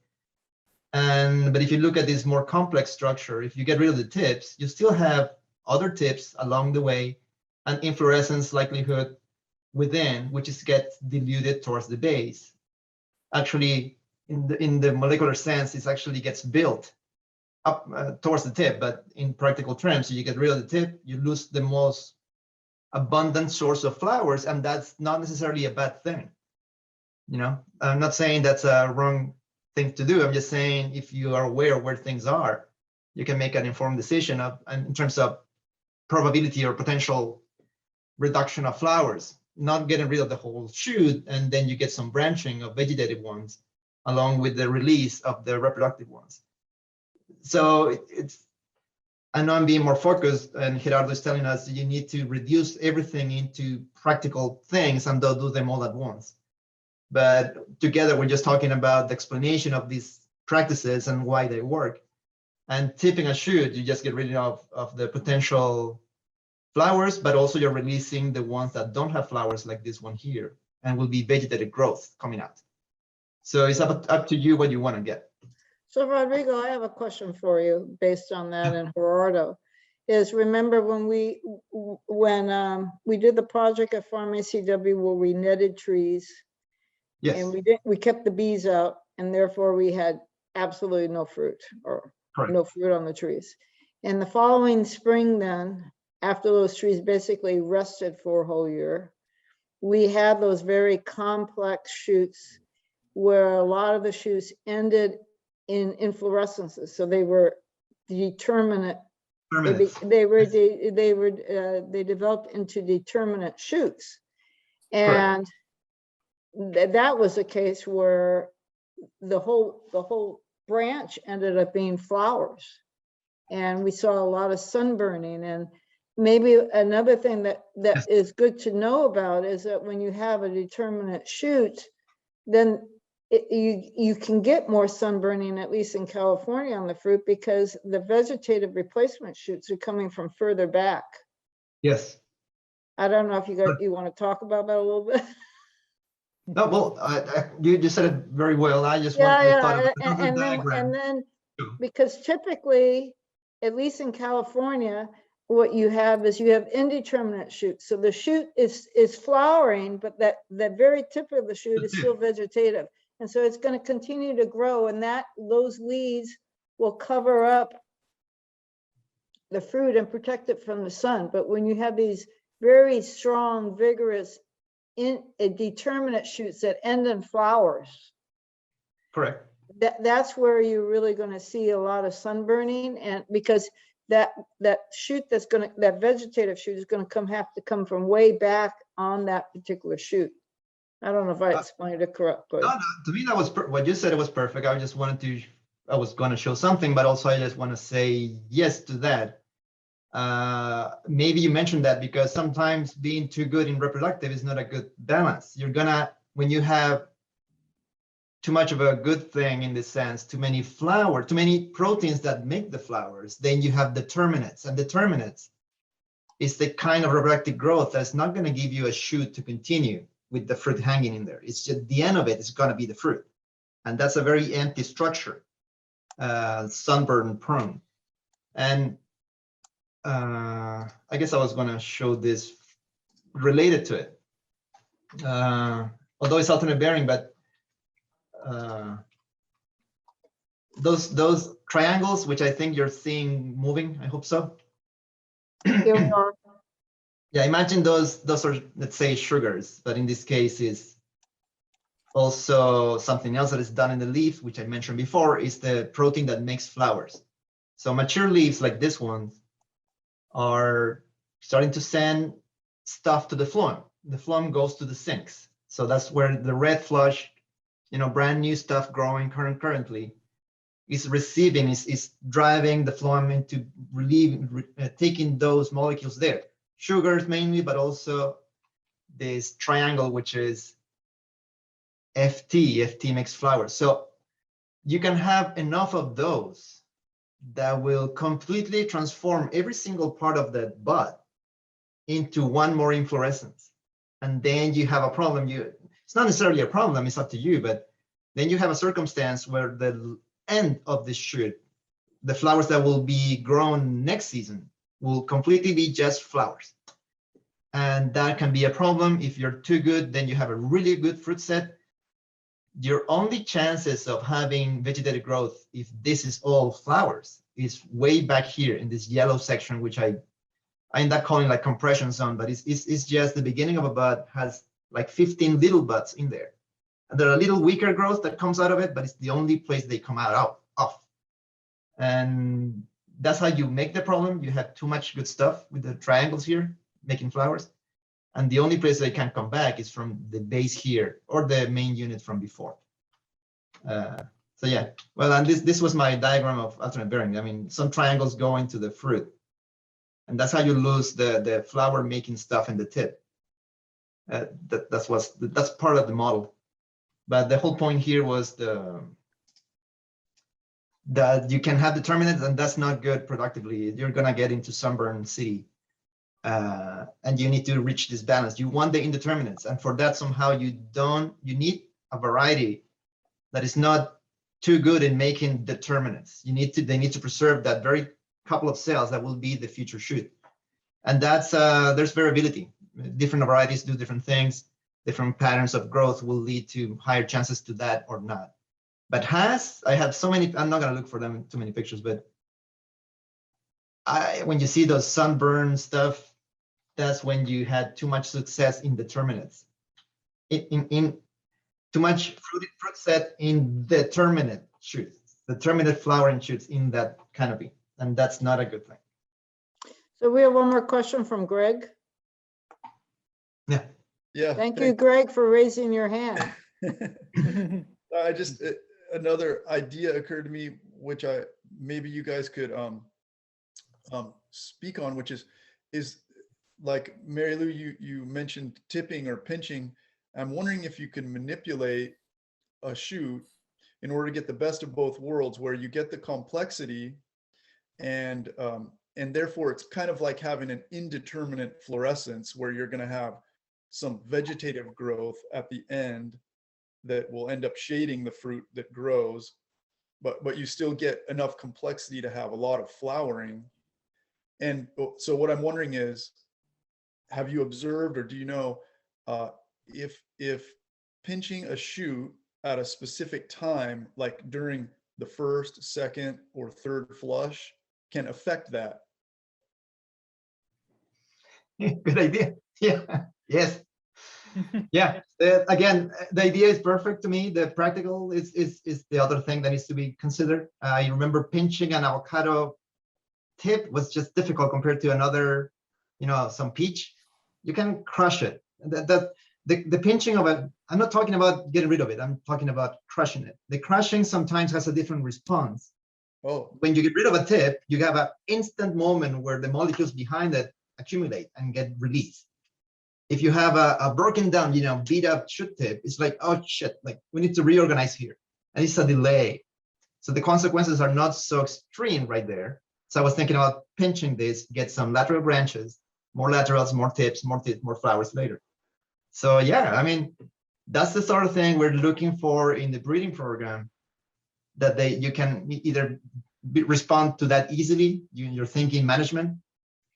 Speaker 2: But if you look at this more complex structure, if you get rid of the tips, you still have other tips along the way, and inflorescence likelihood within, which is gets diluted towards the base. Actually, in the molecular sense, it actually gets built up towards the tip, but in practical terms, you get rid of the tip, you lose the most abundant source of flowers, and that's not necessarily a bad thing. You know, I'm not saying that's a wrong thing to do. I'm just saying if you are aware of where things are, you can make an informed decision in terms of probability or potential reduction of flowers, not getting rid of the whole shoot, and then you get some branching of vegetative ones along with the release of the reproductive ones. So I know I'm being more focused, and Gerardo is telling us you need to reduce everything into practical things and don't do them all at once. But together, we're just talking about the explanation of these practices and why they work. And tipping a shoot, you just get rid of the potential flowers, but also you're releasing the ones that don't have flowers, like this one here, and will be vegetative growth coming out. So it's up to you what you want to get.
Speaker 1: So Rodrigo, I have a question for you based on that, and Gerardo, is remember when we did the project at Farm ACW where we netted trees,
Speaker 2: Yes.
Speaker 1: and we kept the bees out, and therefore we had absolutely no fruit or
Speaker 2: Correct.
Speaker 1: no fruit on the trees. And the following spring then, after those trees basically rested for a whole year, we had those very complex shoots where a lot of the shoots ended in inflorescences. So they were determinate. They developed into determinate shoots. And that was a case where the whole branch ended up being flowers. And we saw a lot of sunburning. And maybe another thing that is good to know about is that when you have a determinate shoot, then you can get more sunburning, at least in California, on the fruit, because the vegetative replacement shoots are coming from further back.
Speaker 2: Yes.
Speaker 1: I don't know if you want to talk about that a little bit.
Speaker 2: No, well, you just said it very well. I just
Speaker 1: Yeah,
Speaker 2: I thought of
Speaker 1: yeah,
Speaker 2: another diagram.
Speaker 1: and then,
Speaker 2: too.
Speaker 1: because typically, at least in California, what you have is you have indeterminate shoots. So the shoot is flowering, but that very tip of the shoot
Speaker 2: The
Speaker 1: is
Speaker 2: tip.
Speaker 1: still vegetative. And so it's going to continue to grow, and those leaves will cover up the fruit and protect it from the sun. But when you have these very strong, vigorous, determinate shoots that end in flowers,
Speaker 2: Correct.
Speaker 1: that's where you're really going to see a lot of sunburning, and because that shoot that vegetative shoot is going to have to come from way back on that particular shoot. I don't know if I explained it correctly.
Speaker 2: No, to me that was what you said. It was perfect. I just wanted to. I was going to show something, but also I just want to say yes to that. Maybe you mentioned that because sometimes being too good in reproductive is not a good balance. You're gonna, when you have too much of a good thing in this sense, too many proteins that make the flowers, then you have determinants, and determinants is the kind of reproductive growth that's not going to give you a shoot to continue with the fruit hanging in there. It's just the end of it is going to be the fruit, and that's a very empty structure, sunburn prune. And I guess I was going to show this related to it, although it's alternate bearing, but those triangles, which I think you're seeing moving, I hope so.
Speaker 1: Here we are.
Speaker 2: Yeah, imagine those are, let's say, sugars, but in this case is also something else that is done in the leaf, which I mentioned before, is the protein that makes flowers. So mature leaves like this one are starting to send stuff to the phloem. The phloem goes to the sinks. So that's where the red flush, brand new stuff growing currently is receiving, is driving the phloem into taking those molecules there. Sugars mainly, but also this triangle, which is FT. FT makes flowers. So you can have enough of those that will completely transform every single part of that bud into one more inflorescence. And then you have a problem. It's not necessarily a problem, it's up to you, but then you have a circumstance where the end of the shoot, the flowers that will be grown next season, will completely be just flowers. And that can be a problem. If you're too good, then you have a really good fruit set. Your only chances of having vegetative growth, if this is all flowers, is way back here in this yellow section, which I end up calling like compression zone, but it's just the beginning of a bud, has like 15 little buds in there. And there are a little weaker growth that comes out of it, but it's the only place they come out of. And that's how you make the problem. You have too much good stuff with the triangles here making flowers. And the only place they can come back is from the base here or the main unit from before. So yeah, well, and this was my diagram of alternate bearing. I mean, some triangles go into the fruit, and that's how you lose the flower making stuff in the tip. That's part of the model. But the whole point here was that you can have determinants, and that's not good productively. You're gonna get into sunburn city, and you need to reach this balance. You want the indeterminates, and for that somehow you need a variety that is not too good in making determinants. They need to preserve that very couple of cells that will be the future shoot, and that's there's variability. Different varieties do different things. Different patterns of growth will lead to higher chances to that or not. But I have so many, I'm not gonna look for them too many pictures, but when you see those sunburn stuff, that's when you had too much success in determinants. In too much fruit set in determinate shoots, determinate flowering shoots in that canopy, and that's not a good thing.
Speaker 1: So we have one more question from Greg.
Speaker 2: Yeah.
Speaker 4: Yeah.
Speaker 1: Thank you, Greg, for raising your hand.
Speaker 4: Another idea occurred to me, which maybe you guys could speak on, which is like Mary Lou, you mentioned tipping or pinching. I'm wondering if you can manipulate a shoot in order to get the best of both worlds, where you get the complexity and and therefore it's kind of like having an indeterminate fluorescence where you're going to have some vegetative growth at the end that will end up shading the fruit that grows, but you still get enough complexity to have a lot of flowering. And so what I'm wondering is, have you observed, or do you know if pinching a shoot at a specific time, like during the first, second, or third flush, can affect that?
Speaker 2: Good idea. Yeah. Yes. Yeah. Again, the idea is perfect to me. The practical is the other thing that needs to be considered. I remember pinching an avocado tip was just difficult compared to another, some peach. You can crush it. The pinching of it, I'm not talking about getting rid of it. I'm talking about crushing it. The crushing sometimes has a different response.
Speaker 4: Oh,
Speaker 2: When you get rid of a tip, you have an instant moment where the molecules behind it accumulate and get released. If you have a broken down, beat up shoot tip, it's like, oh shit, like we need to reorganize here. And it's a delay. So the consequences are not so extreme right there. So I was thinking about pinching this, get some lateral branches, more laterals, more tips, more flowers later. So yeah, I mean, that's the sort of thing we're looking for in the breeding program, that you can either respond to that easily, your thinking management,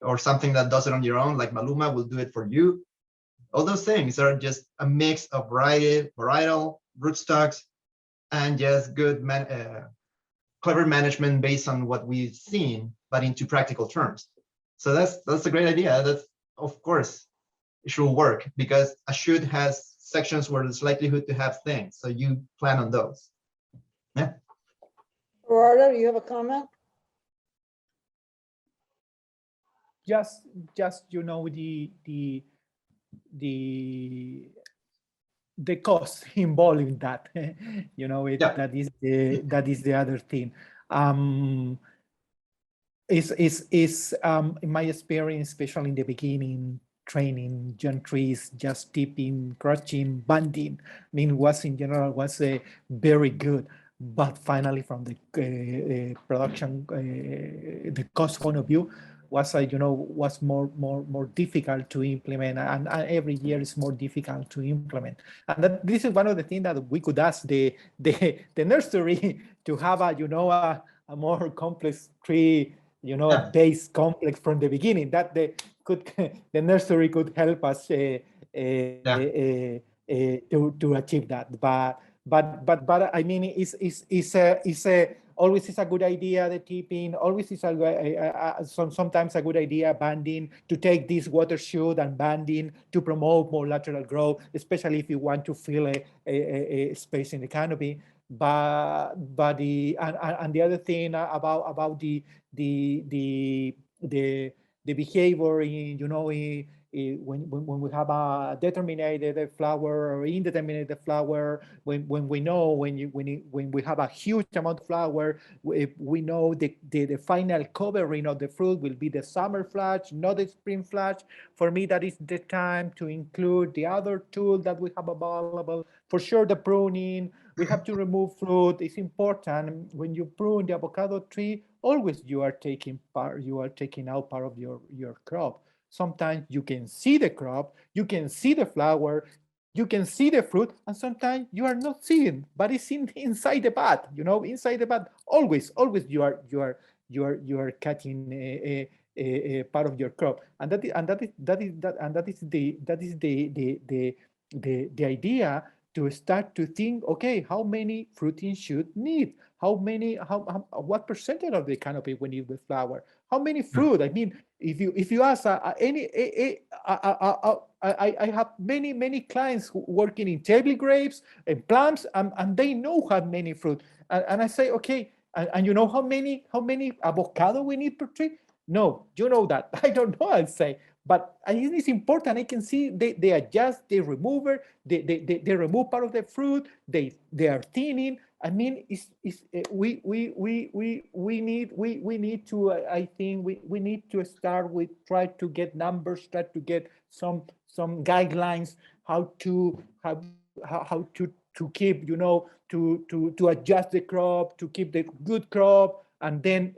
Speaker 2: or something that does it on your own, like Maluma will do it for you. All those things are just a mix of varietal rootstocks and just good clever management based on what we've seen, but into practical terms. So that's a great idea. That's, of course, it should work, because a shoot has sections where there's likelihood to have things. So you plan on those. Yeah.
Speaker 1: Gerardo, you have a comment?
Speaker 3: Just the cost involved in that.
Speaker 2: Yeah.
Speaker 3: That is the other thing. In my experience, especially in the beginning, training young trees, just tipping, crushing, banding, in general was very good. But finally, from the production, the cost point of view, was more difficult to implement, and every year is more difficult to implement. And this is one of the things that we could ask the nursery to have a more complex tree, base complex from the beginning, that the nursery could help us to achieve that. But I mean, it's always is a good idea, the tipping, always is sometimes a good idea, banding, to take this water shoot and banding to promote more lateral growth, especially if you want to fill a space in the canopy. But the other thing about the behavior in, when we have a determined flower or indeterminate flower, when we have a huge amount of flower, we know the final covering of the fruit will be the summer flush, not the spring flush. For me, that is the time to include the other tool that we have available. For sure, the pruning. We have to remove fruit. It's important when you prune the avocado tree. Always you are taking out part of your crop. Sometimes you can see the crop, you can see the flower, you can see the fruit, and sometimes you are not seeing, but it's inside the bud. Inside the bud. Always you are cutting a part of your crop, and that is the idea, to start to think, okay, how many fruiting should need? What percentage of the canopy we need with flower? How many fruit? I mean, if you ask I have many clients working in table grapes and plums, and they know how many fruit. And I say, okay, and you know how many avocado we need per tree? No, you know that. I don't know, I'll say. But I think it's important. I can see they adjust, they remove it, they remove part of the fruit, they are thinning. I mean, we need to, I think we need to start with, try to get numbers, try to get some guidelines, how to keep, to adjust the crop, to keep the good crop, and then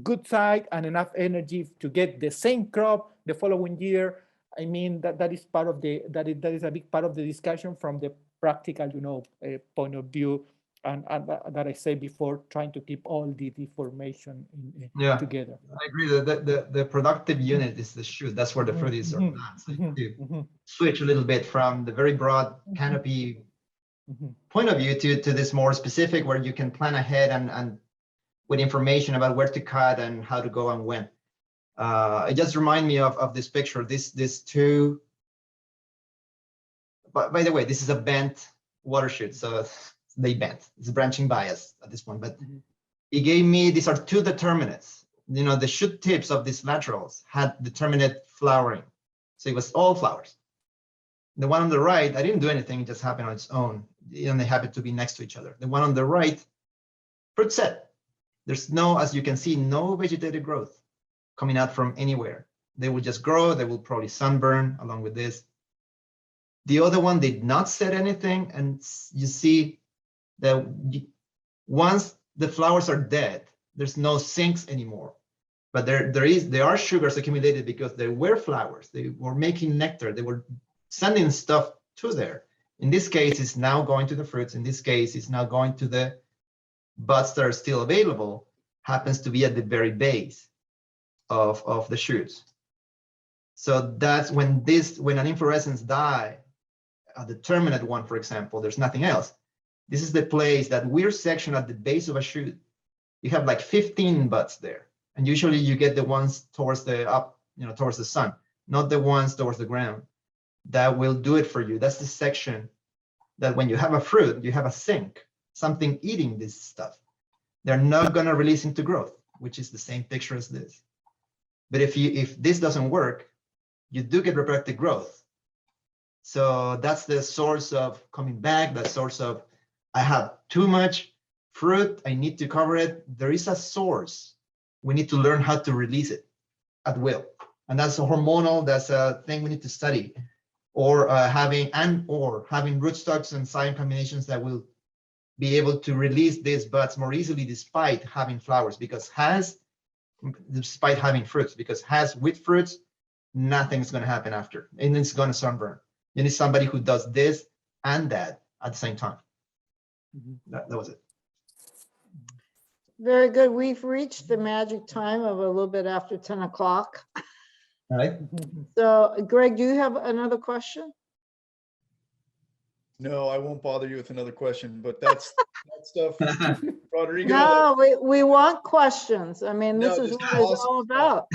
Speaker 3: good side and enough energy to get the same crop the following year. I mean, that is part of that is a big part of the discussion from the practical, point of view, and that I said before, trying to keep all the information
Speaker 2: Yeah.
Speaker 3: together.
Speaker 2: I agree that the productive unit is the shoot. That's where the fruit is. So you switch a little bit from the very broad canopy point of view to this more specific, where you can plan ahead and with information about where to cut and how to go and when. It just reminds me of this picture. This two. But by the way, this is a bent water shoot, so they bent. It's branching bias at this point, but it gave me, these are two determinants. The shoot tips of these laterals had determinate flowering. So it was all flowers. The one on the right, I didn't do anything, it just happened on its own. And they happened to be next to each other. The one on the right, fruit set. There's no, as you can see, no vegetative growth coming out from anywhere. They will just grow, they will probably sunburn along with this. The other one did not set anything, and you see that once the flowers are dead, there's no sinks anymore. But there are sugars accumulated because there were flowers. They were making nectar. They were sending stuff to there. In this case, it's now going to the fruits. In this case, it's now going to the buds that are still available. Happens to be at the very base of the shoots. So that's when an inflorescence die, a determinate one, for example, there's nothing else. This is the place, that weird section at the base of a shoot. You have like 15 buds there. And usually you get the ones towards the up, towards the sun, not the ones towards the ground. That will do it for you. That's the section that when you have a fruit, you have a sink, something eating this stuff. They're not going to release into growth, which is the same picture as this. But if this doesn't work, you do get reproductive growth. So that's the source of coming back, the source of, I have too much fruit, I need to cover it. There is a source. We need to learn how to release it at will. And that's a hormonal, that's a thing we need to study. Or having rootstocks and scion combinations that will be able to release these buds more easily despite having flowers, despite having fruits, because with fruits, nothing's going to happen after, and it's going to sunburn. You need somebody who does this and that at the same time. That was it.
Speaker 1: Very good. We've reached the magic time of a little bit after 10 o'clock.
Speaker 2: All right.
Speaker 1: So Greg, do you have another question?
Speaker 4: No, I won't bother you with another question, but that's that stuff. Rodrigo.
Speaker 1: No, we want questions. I mean, this
Speaker 4: No,
Speaker 1: is
Speaker 4: this
Speaker 1: what
Speaker 4: is
Speaker 1: it's
Speaker 4: awesome
Speaker 1: all
Speaker 4: stuff.
Speaker 1: about.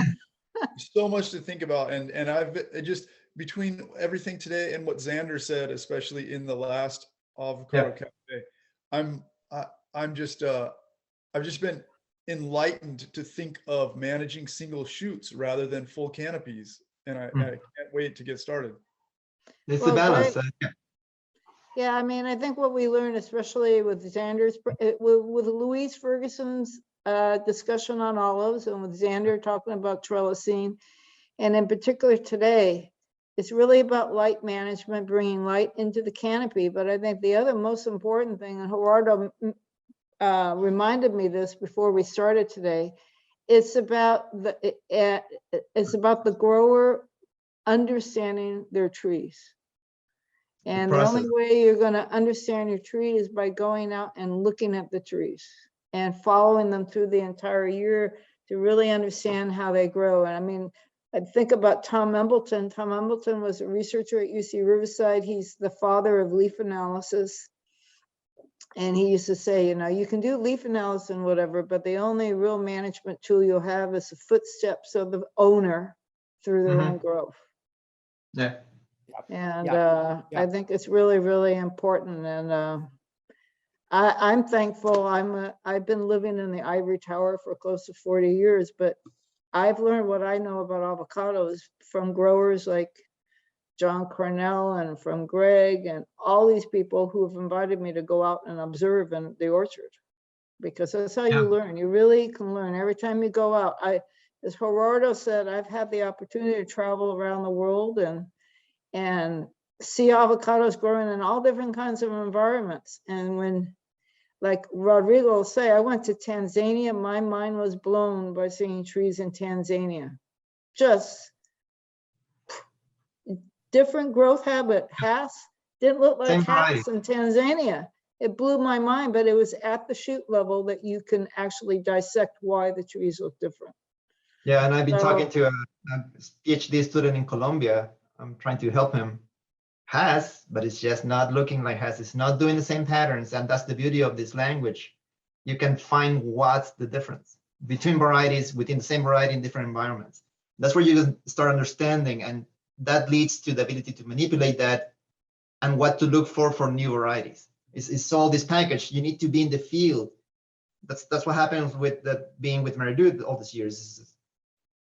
Speaker 4: So much to think about, and I've just, between everything today and what Xander said, especially in the last Avocado Cafe, I've just been enlightened to think of managing single shoots rather than full canopies, and I can't wait to get started.
Speaker 2: It's the balance.
Speaker 1: Yeah, I mean, I think what we learned, especially with Xander's, with Louise Ferguson's discussion on olives, and with Xander talking about trellising, and in particular today, it's really about light management, bringing light into the canopy. But I think the other most important thing, and Gerardo reminded me this before we started today, it's about the grower understanding their trees. And the only way you're going to understand your tree is by going out and looking at the trees and following them through the entire year to really understand how they grow. And I mean, I think about Tom Embleton. Tom Embleton was a researcher at UC Riverside. He's the father of leaf analysis. And he used to say, you can do leaf analysis and whatever, but the only real management tool you'll have is the footsteps of the owner through their own growth.
Speaker 2: Yeah.
Speaker 1: And I think it's really, really important. And I'm thankful. I've been living in the ivory tower for close to 40 years, but I've learned what I know about avocados from growers like John Cornell and from Greg and all these people who have invited me to go out and observe in the orchard, because that's how you learn. You really can learn every time you go out. As Gerardo said, I've had the opportunity to travel around the world and see avocados growing in all different kinds of environments. And when like Rodrigo will say, I went to Tanzania, my mind was blown by seeing trees in Tanzania. Just different growth habit. Didn't look like
Speaker 2: Same variety.
Speaker 1: hats in Tanzania. It blew my mind, but it was at the shoot level that you can actually dissect why the trees look different.
Speaker 2: Yeah, and I've been
Speaker 1: So-
Speaker 2: talking to a PhD student in Colombia. I'm trying to help him. Has, but it's just not looking like has. It's not doing the same patterns, and that's the beauty of this language. You can find what's the difference between varieties within the same variety in different environments. That's where you start understanding, and that leads to the ability to manipulate that and what to look for new varieties. It's all this package. You need to be in the field. That's what happens with being with Maridu all these years.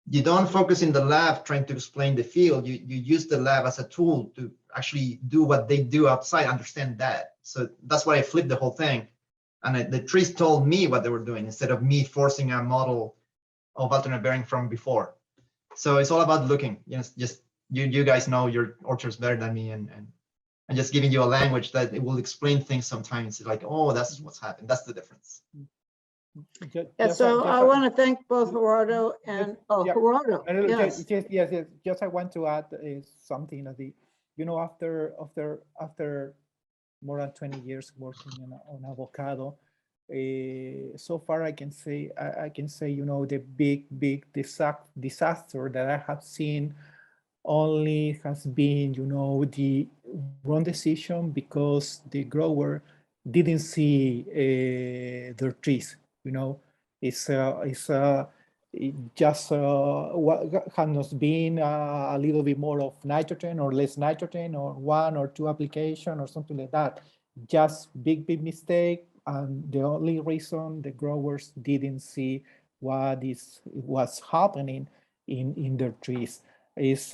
Speaker 2: You don't focus in the lab trying to explain the field. You use the lab as a tool to actually do what they do outside, understand that. So that's why I flipped the whole thing. And the trees told me what they were doing instead of me forcing a model of alternate bearing from before. So it's all about looking. Just you guys know your orchards better than me, and just giving you a language that it will explain things sometimes. Like, oh, that's what's happened. That's the difference.
Speaker 1: Yeah, so I want to thank both Gerardo and,
Speaker 3: yeah.
Speaker 1: Gerardo, yes.
Speaker 3: Yes. Just I want to add something that after more than 20 years working on avocado, so far I can say the big disaster that I have seen only has been the wrong decision because the grower didn't see their trees. It's it just what has been a little bit more of nitrogen or less nitrogen or 1 or 2 application or something like that. Just big mistake, and the only reason the growers didn't see what was happening in their trees. It's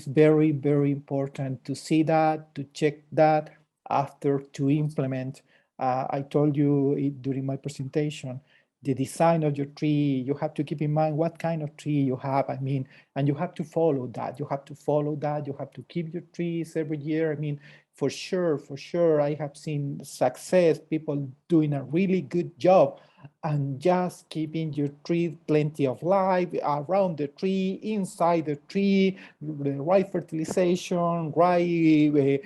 Speaker 3: very important to see that, to check that after to implement. I told you during my presentation, the design of your tree, you have to keep in mind what kind of tree you have. And you have to follow that. You have to keep your trees every year. For sure, I have seen success, people doing a really good job and just keeping your tree plenty of life around the tree, inside the tree, the right fertilization, right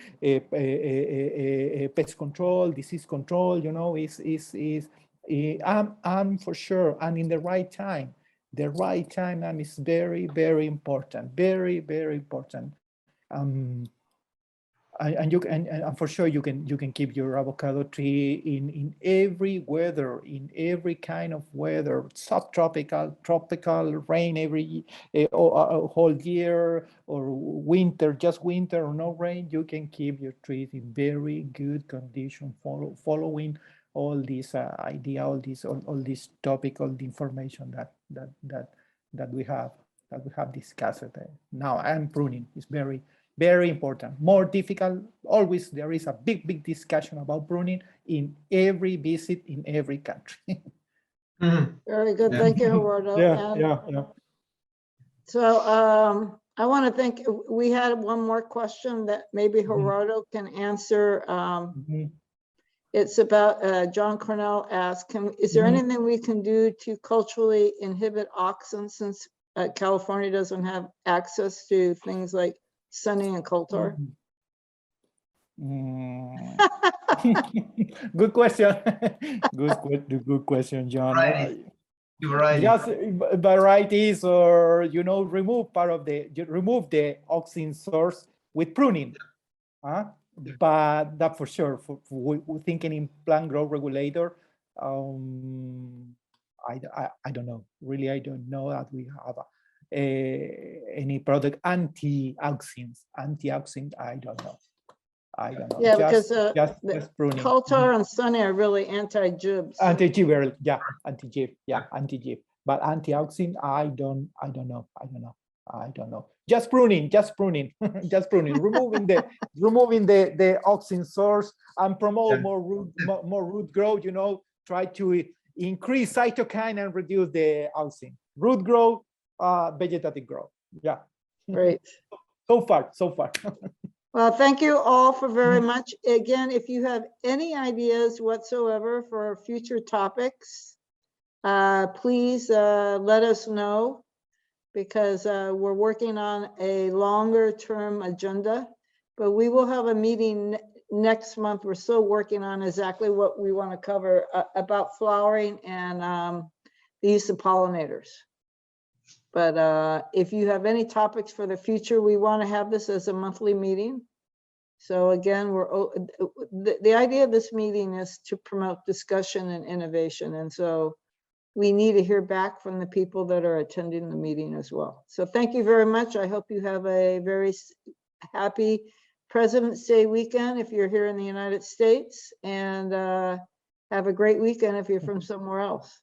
Speaker 3: pest control, disease control, and for sure, and in the right time. The right time is very important, very important. And for sure you can keep your avocado tree in every weather, in every kind of weather, subtropical, tropical, rain every whole year, or winter, just winter or no rain. You can keep your trees in very good condition, following all this idea, all this topic, all the information that we have discussed now. And pruning is very important, more difficult. Always there is a big discussion about pruning in every visit in every country.
Speaker 1: Very good,
Speaker 2: Yeah.
Speaker 1: thank you, Gerardo.
Speaker 3: Yeah.
Speaker 1: So I want to thank, we had one more question that maybe Gerardo can answer. It's about, John Cornell asked, is there anything we can do to culturally inhibit auxin since California doesn't have access to things like sunning and coulter?
Speaker 3: Good question. Good question, John.
Speaker 2: Variety.
Speaker 3: Just varieties, or remove remove the auxin source with pruning. But that for sure, we're thinking in plant growth regulator. I don't know. Really, I don't know that we have any product anti-auxins. I don't know.
Speaker 1: Yeah,
Speaker 3: Just,
Speaker 1: because
Speaker 3: just pruning.
Speaker 1: coulter and sunny are really anti-jibs.
Speaker 3: Anti-gib, anti-gib. But anti-auxin, I don't know. Just pruning, just pruning. Removing the auxin source and promote more root growth. Try to increase cytokine and reduce the auxin. Root growth, vegetative growth. Yeah.
Speaker 1: Great.
Speaker 3: So far.
Speaker 1: Well, thank you all for very much. Again, if you have any ideas whatsoever for future topics, please let us know, because we're working on a longer term agenda, but we will have a meeting next month. We're still working on exactly what we want to cover about flowering and the use of pollinators. But if you have any topics for the future, we want to have this as a monthly meeting. So again, the idea of this meeting is to promote discussion and innovation. And so we need to hear back from the people that are attending the meeting as well. So thank you very much. I hope you have a very happy President's Day weekend if you're here in the United States, and have a great weekend if you're from somewhere else.